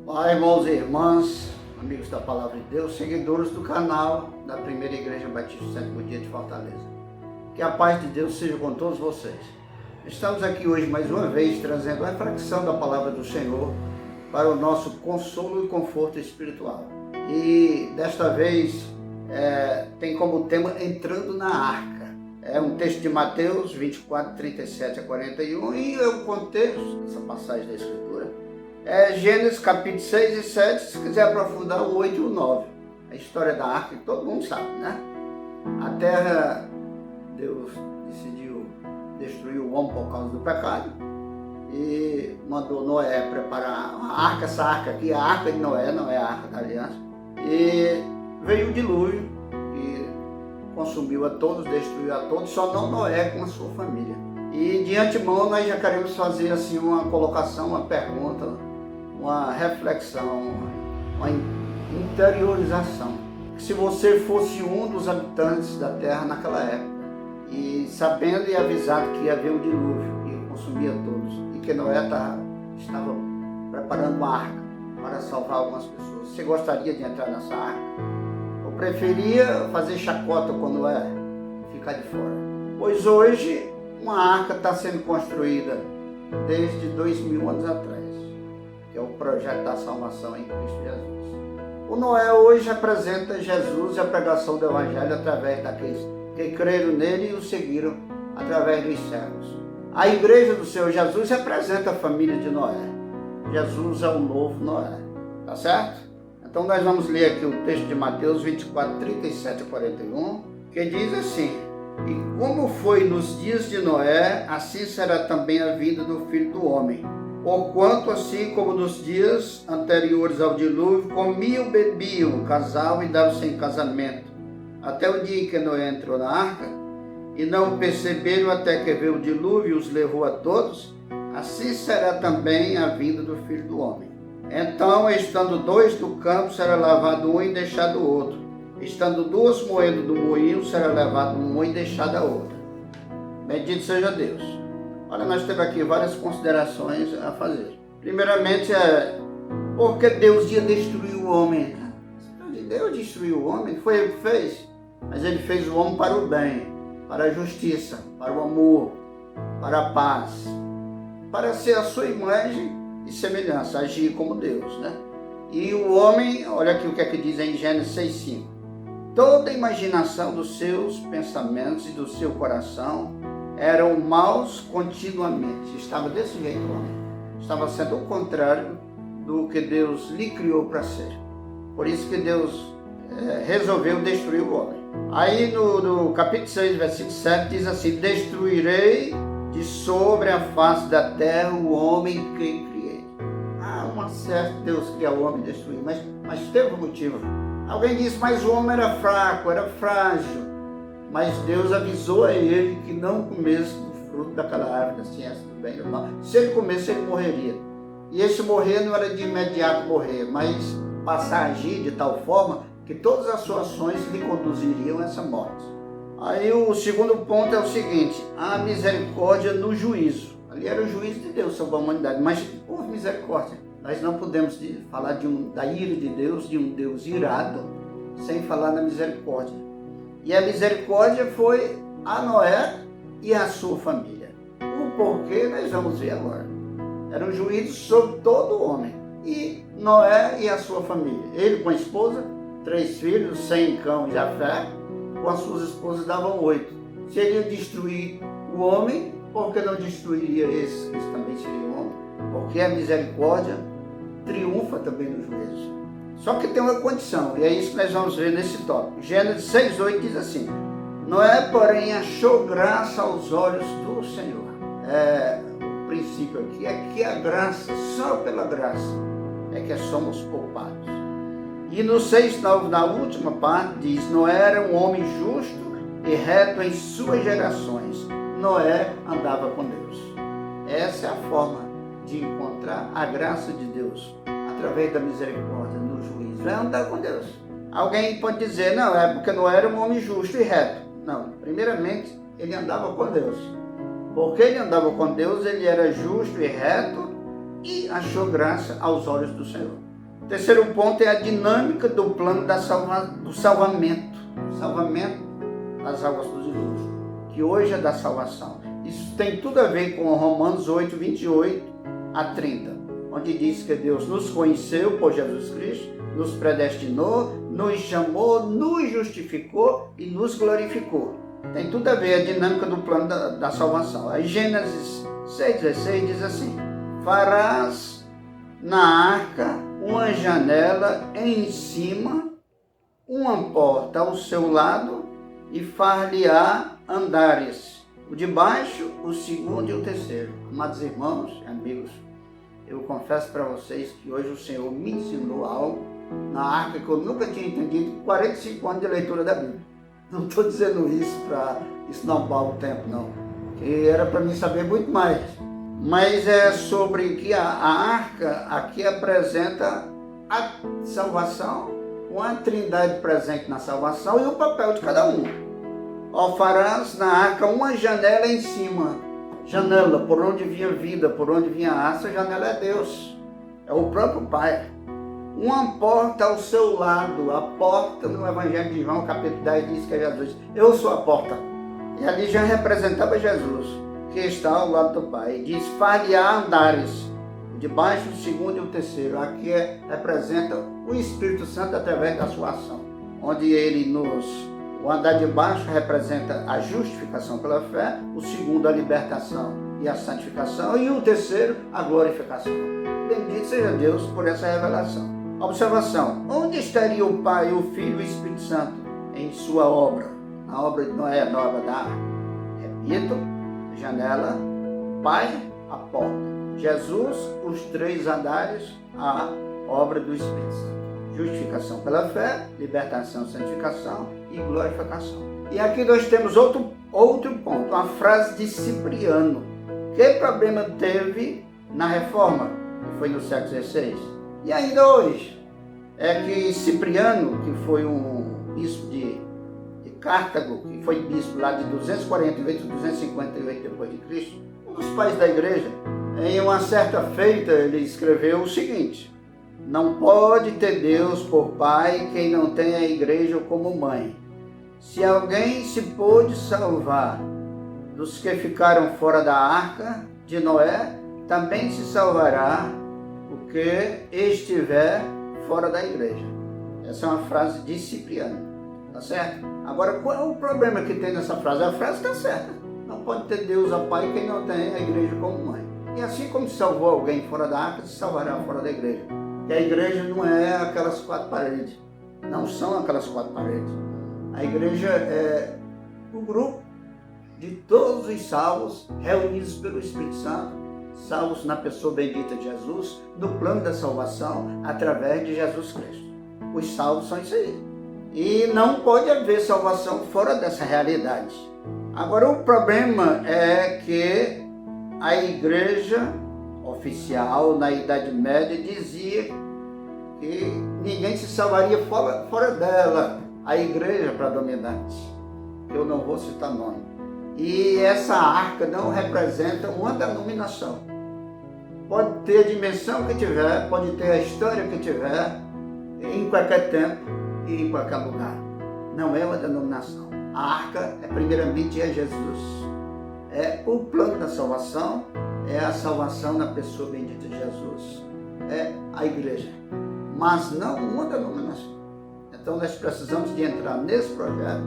Olá, irmãos e irmãs, amigos da Palavra de Deus, seguidores do canal da Primeira Igreja Batista do Sétimo Dia de Fortaleza. Que a paz de Deus seja com todos vocês. Estamos aqui hoje mais uma vez trazendo a reflexão da Palavra do Senhor para o nosso consolo e conforto espiritual. E desta vez tem como tema Entrando na Arca. É um texto de Mateus 24, 37 a 41 e o contexto dessa passagem da Escritura é Gênesis capítulo 6 e 7, se quiser aprofundar o 8 e o 9. A história da arca que todo mundo sabe, né? A terra, Deus decidiu destruir o homem por causa do pecado e mandou Noé preparar uma arca. Essa arca aqui é a arca de Noé, não é a arca da aliança. E veio o dilúvio e consumiu a todos, destruiu a todos, só não Noé com a sua família. E de antemão nós já queremos fazer assim uma colocação, uma pergunta, uma reflexão, uma interiorização. Se você fosse um dos habitantes da terra naquela época, e sabendo e avisado que ia haver um dilúvio que consumia todos, e que Noé estava preparando uma arca para salvar algumas pessoas, você gostaria de entrar nessa arca? Ou preferia fazer chacota com Noé e ficar de fora? Pois hoje uma arca está sendo construída desde 2000 anos atrás, que é o projeto da salvação em Cristo Jesus. O Noé hoje representa Jesus e a pregação do Evangelho através daqueles que creram nele e o seguiram através dos séculos. A igreja do Senhor Jesus representa a família de Noé. Jesus é o novo Noé, tá certo? Então nós vamos ler aqui o texto de Mateus 24, 37 a 41, que diz assim: E como foi nos dias de Noé, assim será também a vida do Filho do Homem. Porquanto, assim como nos dias anteriores ao dilúvio, comiam, bebiam, casavam e davam-se em casamento, até o dia em que Noé entrou na arca, e não perceberam até que veio o dilúvio e os levou a todos, assim será também a vinda do Filho do Homem. Então, estando dois do campo, será lavado um e deixado o outro. Estando duas moendo do moinho, será levado uma e deixada a outra. Bendito seja Deus. Olha, nós temos aqui várias considerações a fazer. Primeiramente, por que Deus ia destruir o homem? Deus destruiu o homem, foi Ele que fez. Mas Ele fez o homem para o bem, para a justiça, para o amor, para a paz, para ser a sua imagem e semelhança, agir como Deus, né? E o homem, olha aqui o que é que diz em Gênesis 6,5. Toda a imaginação dos seus pensamentos e do seu coração eram maus continuamente. Estava desse jeito o homem. Estava sendo o contrário do que Deus lhe criou para ser. Por isso que Deus resolveu destruir o homem. Aí no capítulo 6, versículo 7, diz assim: Destruirei de sobre a face da terra o homem que criei. Uma certa Deus cria o homem e destruir, mas teve um motivo. Alguém disse, mas o homem era fraco, era frágil. Mas Deus avisou a ele que não comesse do fruto daquela árvore da ciência do bem e do mal. Se ele comesse, ele morreria. E esse morrer não era de imediato morrer, mas passar a agir de tal forma que todas as suas ações lhe conduziriam a essa morte. Aí o segundo ponto é o seguinte: a misericórdia no juízo. Ali era o juízo de Deus sobre a humanidade, mas por misericórdia. Nós não podemos falar da ira de Deus, de um Deus irado, sem falar da misericórdia. E a misericórdia foi a Noé e a sua família. O porquê nós vamos ver agora. Era um juízo sobre todo homem. E Noé e a sua família. Ele com a esposa, 3 filhos, Sem, Cão e Jafé. Com as suas esposas davam 8. Se ele ia destruir o homem, por que não destruiria esses que também seriam homens? Porque a misericórdia triunfa também no juízo. Só que tem uma condição, e é isso que nós vamos ver nesse tópico. Gênesis 6,8 diz assim: Noé, porém, achou graça aos olhos do Senhor. O princípio aqui é que a graça, só pela graça, é que somos poupados. E no 6,9, na última parte, diz: Noé era um homem justo e reto em suas gerações. Noé andava com Deus. Essa é a forma de encontrar a graça de Deus, através da misericórdia no juízo. É andar com Deus. Alguém pode dizer, não, é porque Noé era um homem justo e reto. Não, primeiramente, ele andava com Deus. Porque ele andava com Deus, ele era justo e reto e achou graça aos olhos do Senhor. terceiro ponto é a dinâmica do plano do salvamento. Salvamento das águas do dilúvio, que hoje é da salvação. Isso tem tudo a ver com Romanos 8, 28 a 30, onde diz que Deus nos conheceu por Jesus Cristo, nos predestinou, nos chamou, nos justificou e nos glorificou. Tem tudo a ver a dinâmica do plano da salvação. Aí Gênesis 6,16 diz assim: farás na arca uma janela em cima, uma porta ao seu lado, e far-lhe-á andares, o de baixo, o segundo e o terceiro. Amados irmãos e amigos, eu confesso para vocês que hoje o Senhor me ensinou algo na arca que eu nunca tinha entendido, 45 anos de leitura da Bíblia. Não estou dizendo isso para esnobar o tempo, não, que era para mim saber muito mais. Mas é sobre que a arca aqui apresenta a salvação, uma trindade presente na salvação e o papel de cada um. Ó, farás na arca uma janela em cima. Janela, por onde vinha vida, por onde vinha a essa janela é Deus, é o próprio Pai. Uma porta ao seu lado. A porta no Evangelho de João, capítulo 10, diz que é Jesus. Eu sou a porta. E ali já representava Jesus, que está ao lado do Pai. Diz, far-lhe-á andares, o de baixo, o segundo e o terceiro. Aqui representa o Espírito Santo através da sua ação, onde ele o andar de baixo representa a justificação pela fé, o segundo a libertação e a santificação, e o terceiro a glorificação. Bendito seja Deus por essa revelação. Observação: onde estaria o Pai, o Filho e o Espírito Santo em sua obra? A obra de Noé, na obra da arca. Repito: janela, Pai, a porta. Jesus, os três andares, a obra do Espírito Santo. Justificação pela fé, libertação, santificação e glorificação. E aqui nós temos outro ponto, uma frase de Cipriano. Que problema teve na reforma, que foi no século XVI? E ainda hoje, é que Cipriano, que foi um bispo de Cartago, que foi bispo lá de 248 a 258 depois de Cristo, um dos pais da igreja, em uma certa feita ele escreveu o seguinte: não pode ter Deus por pai quem não tem a igreja como mãe. Se alguém se pôde salvar dos que ficaram fora da arca de Noé, também se salvará o que estiver fora da igreja. Essa é uma frase de Cipriano, tá certo? Agora, qual é o problema que tem nessa frase? A frase está certa. Não pode ter Deus a pai quem não tem a igreja como mãe. E assim como se salvou alguém fora da arca, se salvará fora da igreja. E a igreja não é aquelas quatro paredes. Não são aquelas quatro paredes. A igreja é o grupo de todos os salvos reunidos pelo Espírito Santo, salvos na pessoa bendita de Jesus, no plano da salvação, através de Jesus Cristo. Os salvos são isso aí. E não pode haver salvação fora dessa realidade. Agora, o problema é que a igreja oficial, na Idade Média, dizia que ninguém se salvaria fora dela. A igreja predominante, eu não vou citar nome. E essa arca não representa uma denominação. Pode ter a dimensão que tiver, pode ter a história que tiver, em qualquer tempo e em qualquer lugar. Não é uma denominação. A arca primeiramente é Jesus. É o plano da salvação, é a salvação na pessoa bendita de Jesus. É a igreja, mas não uma denominação. Então nós precisamos de entrar nesse projeto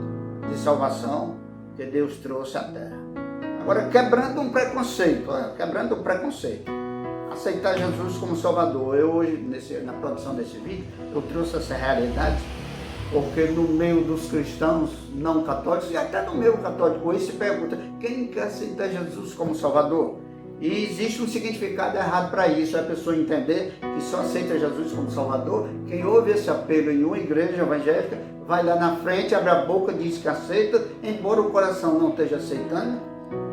de salvação que Deus trouxe à terra. Agora, quebrando um preconceito, aceitar Jesus como Salvador. Eu hoje, na produção desse vídeo, eu trouxe essa realidade, porque no meio dos cristãos não católicos, e até no meio católico hoje, se pergunta: quem quer aceitar Jesus como Salvador? E existe um significado errado para isso, é a pessoa entender que só aceita Jesus como Salvador quem ouve esse apelo em uma igreja evangélica, vai lá na frente, abre a boca, diz que aceita, embora o coração não esteja aceitando,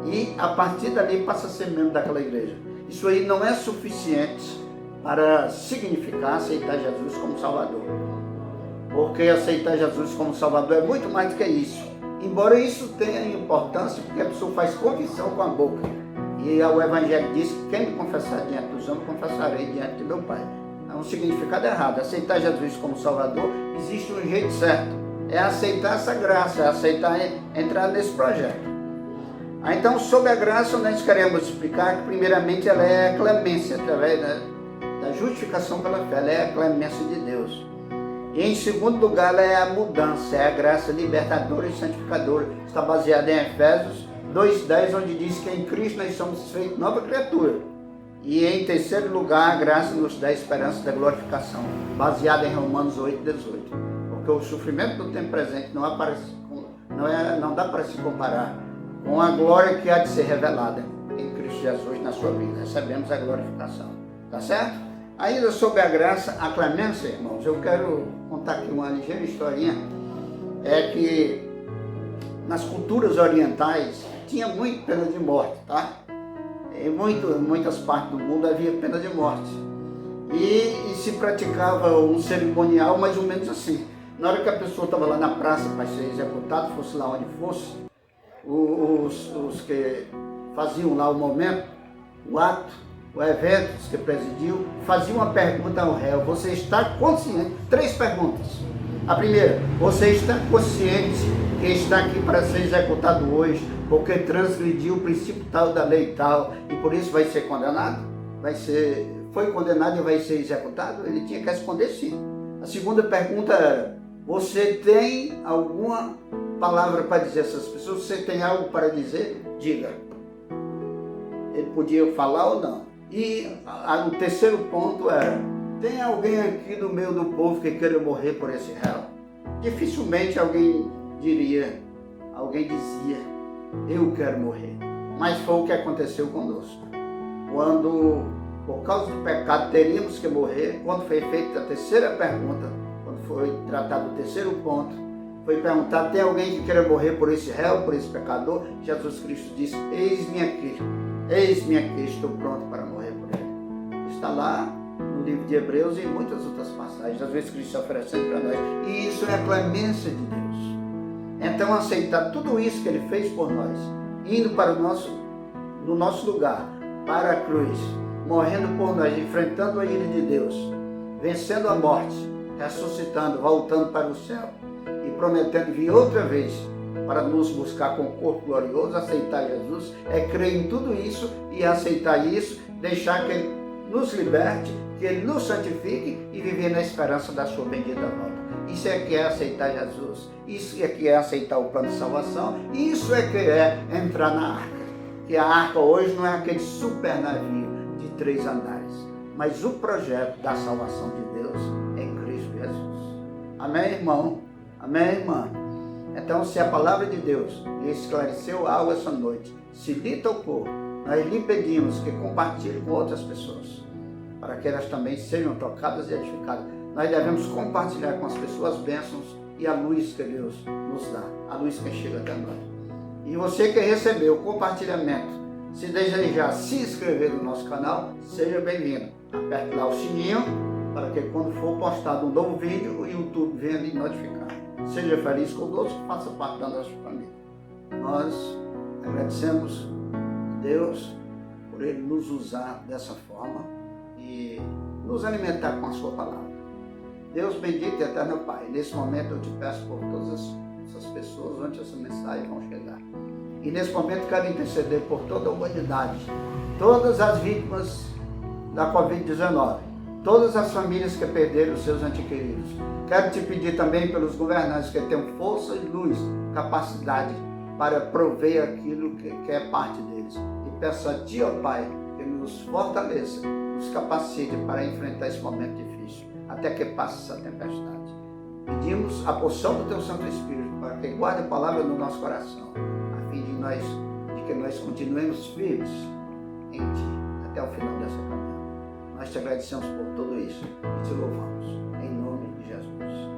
e a partir dali passa a ser membro daquela igreja. Isso aí não é suficiente para significar aceitar Jesus como Salvador. Porque aceitar Jesus como Salvador é muito mais do que isso. Embora isso tenha importância, porque a pessoa faz confissão com a boca. E o Evangelho diz que quem me confessar diante dos homens, confessarei diante de meu Pai. Então um significado errado. Aceitar Jesus como Salvador, existe um jeito certo. É aceitar essa graça, é aceitar entrar nesse projeto. Então, sobre a graça, nós queremos explicar que, primeiramente, ela é a clemência, através da justificação pela fé, ela é a clemência de Deus. E, em segundo lugar, ela é a mudança, é a graça libertadora e santificadora. Está baseada em Efésios 2:10, onde diz que em Cristo nós somos feitos nova criatura. E, em terceiro lugar, a graça nos dá a esperança da glorificação, baseada em Romanos 8:18. Porque o sofrimento do tempo presente não dá para se comparar com a glória que há de ser revelada em Cristo Jesus na sua vida. Recebemos a glorificação. Tá certo? Ainda sobre a graça, a clemência, irmãos, eu quero contar aqui uma ligeira historinha. É que nas culturas orientais tinha muito pena de morte, tá? Em muitas partes do mundo havia pena de morte. E se praticava um cerimonial mais ou menos assim. Na hora que a pessoa estava lá na praça para ser executado, fosse lá onde fosse, os que faziam lá o momento, o ato, o evento, os que presidiam, faziam uma pergunta ao réu: você está consciente? 3 perguntas. A primeira: você está consciente que está aqui para ser executado hoje, porque transgrediu o princípio tal da lei tal, e por isso vai ser condenado? Foi condenado e vai ser executado? Ele tinha que responder sim. A segunda pergunta era: você tem alguma palavra para dizer a essas pessoas? Você tem algo para dizer? Diga. Ele podia falar ou não. E o terceiro ponto era: tem alguém aqui no meio do povo que queira morrer por esse réu? Dificilmente alguém dizia: eu quero morrer. Mas foi o que aconteceu conosco. Quando, por causa do pecado, teríamos que morrer, quando foi feita a terceira pergunta, quando foi tratado o terceiro ponto, foi perguntado: tem alguém que queira morrer por esse réu, por esse pecador? Jesus Cristo disse: eis-me aqui, estou pronto para morrer por ele. Está lá no livro de Hebreus e em muitas outras passagens, às vezes Cristo se oferecendo para nós. E isso é a clemência de Deus. Então, aceitar tudo isso que Ele fez por nós, indo para no nosso lugar, para a cruz, morrendo por nós, enfrentando a ira de Deus, vencendo a morte, ressuscitando, voltando para o céu e prometendo vir outra vez para nos buscar com o corpo glorioso. Aceitar Jesus é crer em tudo isso e aceitar isso, deixar que Ele nos liberte, que Ele nos santifique e viver na esperança da sua bendita volta. Isso é que é aceitar Jesus, isso é que é aceitar o plano de salvação, isso é que é entrar na arca. Que a arca hoje não é aquele super navio de 3 andares, mas o projeto da salvação de Deus em Cristo Jesus. Amém, irmão? Amém, irmã? Então, se a palavra de Deus lhe esclareceu algo essa noite, se lhe tocou, nós lhe pedimos que compartilhe com outras pessoas, para que elas também sejam tocadas e edificadas. Nós devemos compartilhar com as pessoas bênçãos e a luz que Deus nos dá, a luz que chega até nós. E você que recebeu o compartilhamento, se desejar se inscrever no nosso canal, seja bem-vindo. Aperte lá o sininho, para que quando for postado um novo vídeo, o YouTube venha lhe notificar. Seja feliz conosco, faça parte da nossa família. Nós agradecemos a Deus por Ele nos usar dessa forma e nos alimentar com a sua palavra. Deus bendito e eterno Pai, nesse momento eu te peço por todas essas pessoas onde essa mensagem vão chegar. E nesse momento quero interceder por toda a humanidade, todas as vítimas da Covid-19, todas as famílias que perderam os seus entes queridos. Quero te pedir também pelos governantes que tenham força e luz, capacidade para prover aquilo que é parte deles. E peço a Ti, ó Pai, que nos fortaleça, nos capacite para enfrentar esse momento difícil, até que passe essa tempestade. Pedimos a porção do Teu Santo Espírito para que guarde a palavra no nosso coração, a fim de que nós continuemos firmes em Ti até o final dessa caminhada. Nós te agradecemos por tudo isso e te louvamos. Em nome de Jesus.